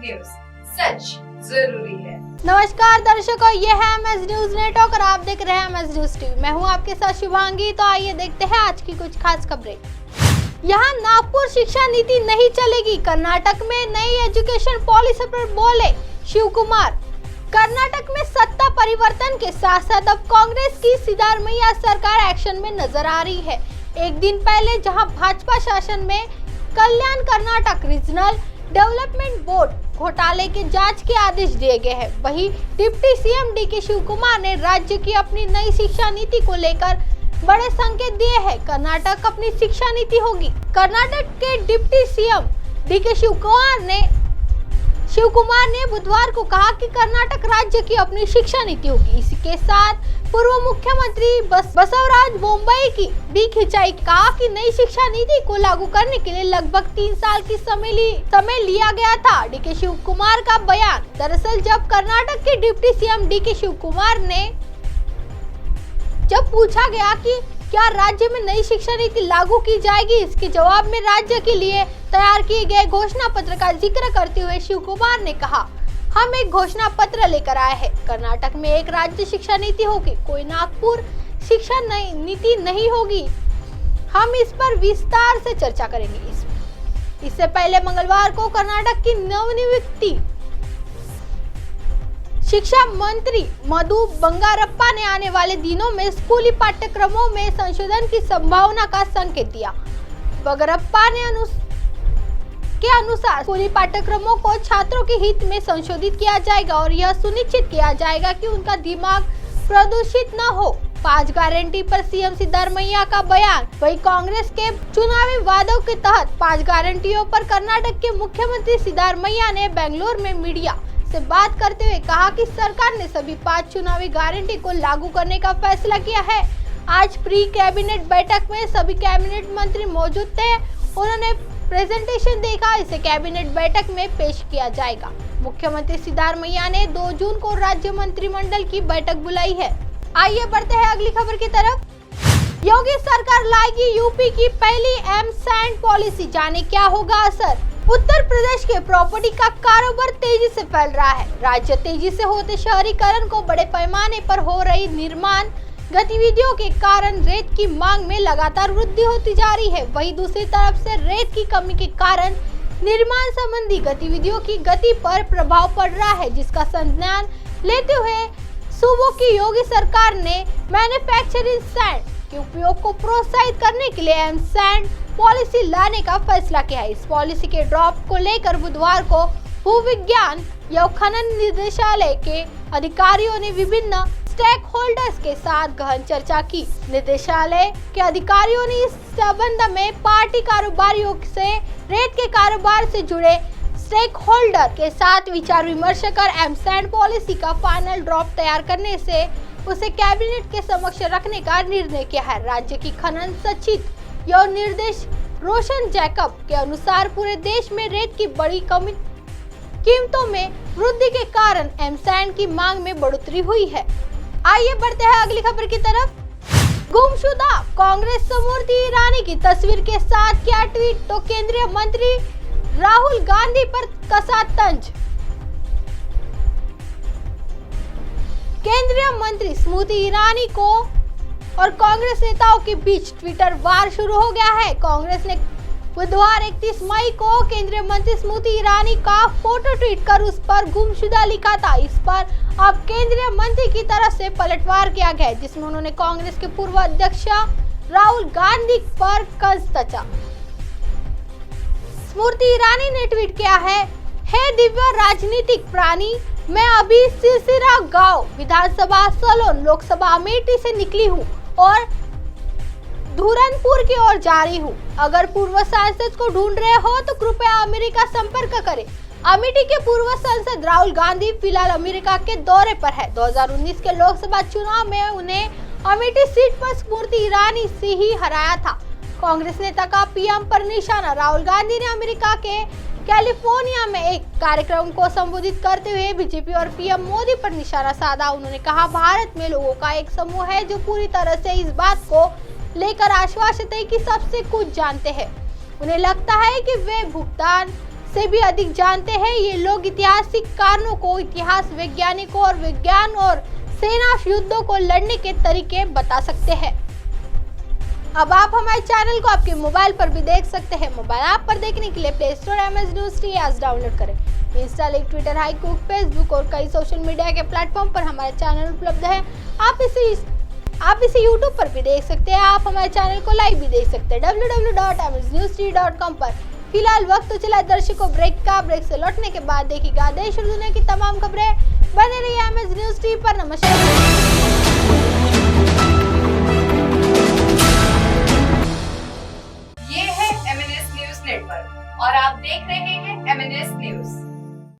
News, सच जरूरी है। नमस्कार दर्शकों, ये है MS न्यूज नेटवर्क और आप देख रहे हैं MS न्यूज टीवी। मैं हूं आपके साथ शुभांगी। तो आइए देखते हैं आज की कुछ खास खबरें। यहाँ नागपुर शिक्षा नीति नहीं चलेगी, कर्नाटक में नई एजुकेशन पॉलिसी पर बोले शिव कुमार। कर्नाटक में सत्ता परिवर्तन के साथ साथ अब कांग्रेस की सिद्धारमैया सरकार एक्शन में नजर आ रही है। एक दिन पहले जहां भाजपा शासन में Kalyan Karnataka regional development board घोटाले के जांच के आदेश दिए गए हैं, वहीं deputy CM DK Shiv Kumar ने राज्य की अपनी नई शिक्षा नीति को लेकर बड़े संकेत दिए हैं। कर्नाटक अपनी शिक्षा नीति होगी। कर्नाटक के deputy CM DK Shiv Kumar ने बुधवार को कहा कि कर्नाटक राज्य की अपनी शिक्षा नीति होगी। इसके साथ पूर्व मुख्यमंत्री बसवराज बोम्मई की भी खिंचाई। कहा कि नई शिक्षा नीति को लागू करने के लिए लगभग 3 साल की समय लिया गया था। DK शिव कुमार का बयान। दरअसल जब कर्नाटक के deputy CM DK Shiv Kumar ने जब पूछा गया कि क्या राज्य में नई शिक्षा नीति लागू की जाएगी, इसके जवाब में राज्य के लिए तैयार किए गए घोषणा पत्र का जिक्र करते हुए शिव कुमार ने कहा, हम एक घोषणा पत्र लेकर आए हैं। कर्नाटक में एक राज्य शिक्षा नीति होगी, कोई नागपुर शिक्षा नीति नहीं होगी। हम इस पर विस्तार से चर्चा करेंगे। इससे पहले मंगलवार को कर्नाटक की नवनियुक्त शिक्षा मंत्री मधु बंगारप्पा ने आने वाले दिनों में स्कूली पाठ्यक्रमों में संशोधन की संभावना का संकेत दिया। बंगारप्पा ने अनुसार स्कूली पाठ्यक्रमों को छात्रों के हित में संशोधित किया जाएगा और यह सुनिश्चित किया जाएगा कि उनका दिमाग प्रदूषित न हो। 5 गारंटी पर CM सिद्धारमैया का बयान। वही कांग्रेस के चुनावी वादों के तहत 5 गारंटियों पर कर्नाटक के मुख्यमंत्री सिद्धारमैया ने बेंगलुरु में मीडिया से बात करते हुए कहा कि सरकार ने सभी 5 चुनावी गारंटी को लागू करने का फैसला किया है। आज प्री कैबिनेट बैठक में सभी कैबिनेट मंत्री मौजूद थे। उन्होंने प्रेजेंटेशन देखा, इसे कैबिनेट बैठक में पेश किया जाएगा। मुख्यमंत्री सिद्धारमैया ने 2 जून को राज्य मंत्रिमंडल की बैठक बुलाई है। आइए बढ़ते हैं अगली खबर की तरफ। योगी सरकार लाएगी यूपी की पहली एमसैंड पॉलिसी, जाने क्या होगा असर। उत्तर प्रदेश के प्रॉपर्टी का कारोबार तेजी से फैल रहा है। राज्य तेजी से होते शहरीकरण को बड़े पैमाने पर हो रही निर्माण गतिविधियों के कारण रेत की मांग में लगातार वृद्धि होती जा रही है। वहीं दूसरी तरफ से रेत की कमी के कारण निर्माण संबंधी गतिविधियों की गति पर प्रभाव पड़ रहा है, जिसका संज्ञान लेते हुए सूबों की योगी सरकार ने मैन्युफैक्चरिंग सैंड के उपयोग को प्रोत्साहित करने के लिए एमसैंड पॉलिसी लाने का फैसला किया है। इस पॉलिसी के ड्राफ्ट को लेकर बुधवार को भूविज्ञान एवं खनन निदेशालय के अधिकारियों ने विभिन्न स्टेक होल्डर्स के साथ गहन चर्चा की। निदेशालय के अधिकारियों ने इस संबंध में पार्टी कारोबारियों से रेत के कारोबार से जुड़े स्टेक होल्डर के साथ विचार विमर्श कर एमसैंड पॉलिसी का फाइनल ड्राफ्ट तैयार करने से उसे कैबिनेट के समक्ष रखने का निर्णय किया है। राज्य की खनन सचिव एवं निर्देश रोशन जैकब के अनुसार पूरे देश में रेत की बड़ी कीमतों में वृद्धि के कारण एमसैंड की मांग में बढ़ोतरी हुई है। आइए बढ़ते हैं अगली खबर की तरफ। गुमशुदा कांग्रेस स्मृति ईरानी की तस्वीर के साथ किया ट्वीट, तो केंद्रीय मंत्री राहुल गांधी पर कसा तंज। केंद्रीय मंत्री स्मृति ईरानी को और कांग्रेस नेताओं के बीच ट्विटर वार शुरू हो गया है। कांग्रेस ने बुधवार 31 मई को केंद्रीय मंत्री स्मृति ईरानी का फोटो ट्वीट कर उस पर गुमशुदा लिखा था। इस पर अब केंद्रीय मंत्री की तरफ से पलटवार किया गया, जिसमें उन्होंने कांग्रेस के पूर्व अध्यक्ष राहुल गांधी पर कंस कसा। स्मृति ईरानी ने ट्वीट किया है, हे दिव्य राजनीतिक प्राणी, मैं अभी सिरसिरा गांव विधानसभा सोलन लोकसभा अमेठी से निकली हूँ और धुरनपुर की ओर जा रही हूँ। अगर पूर्व सांसद को ढूंढ रहे हो तो कृपया अमेरिका संपर्क करें। अमेठी के पूर्व सांसद राहुल गांधी फिलहाल अमेरिका के दौरे पर है। 2019 के लोकसभा चुनाव में उन्हें अमेठी सीट पर स्मृति ईरानी से ही हराया था। कांग्रेस नेता का पीएम पर निशाना। राहुल गांधी ने अमेरिका के कैलिफोर्निया में एक कार्यक्रम को संबोधित करते हुए बीजेपी और पीएम मोदी पर निशाना साधा। उन्होंने कहा, भारत में लोगों का एक समूह है जो पूरी तरह से इस बात को लेकर आश्वस्त है कि सबसे कुछ जानते हैं। उन्हें लगता है कि वे भुगतान से भी अधिक जानते हैं। ये लोग ऐतिहासिक कारणों को, इतिहास वैज्ञानिकों और विज्ञान और सेना युद्धों को लड़ने के तरीके बता सकते हैं। अब आप हमारे चैनल को आपके मोबाइल पर भी देख सकते हैं। मोबाइल ऐप पर देखने के लिए play store MS News T app download करें। इंस्टा, ट्विटर, हाईकुक, फेसबुक और कई सोशल मीडिया के प्लेटफॉर्म पर हमारे चैनल उपलब्ध है। आप इसे यूट्यूब पर भी देख सकते हैं। आप हमारे चैनल को लाइव भी देख सकते हैं www.msnewst.com पर। फिलहाल वक्त तो चला दर्शकों ब्रेक का। ब्रेक से लौटने के बाद देखिएगा देश और दुनिया की तमाम खबरें। बने रहिए MS News T पर। नमस्कार। ये है MNS न्यूज नेटवर्क और आप देख रहे हैं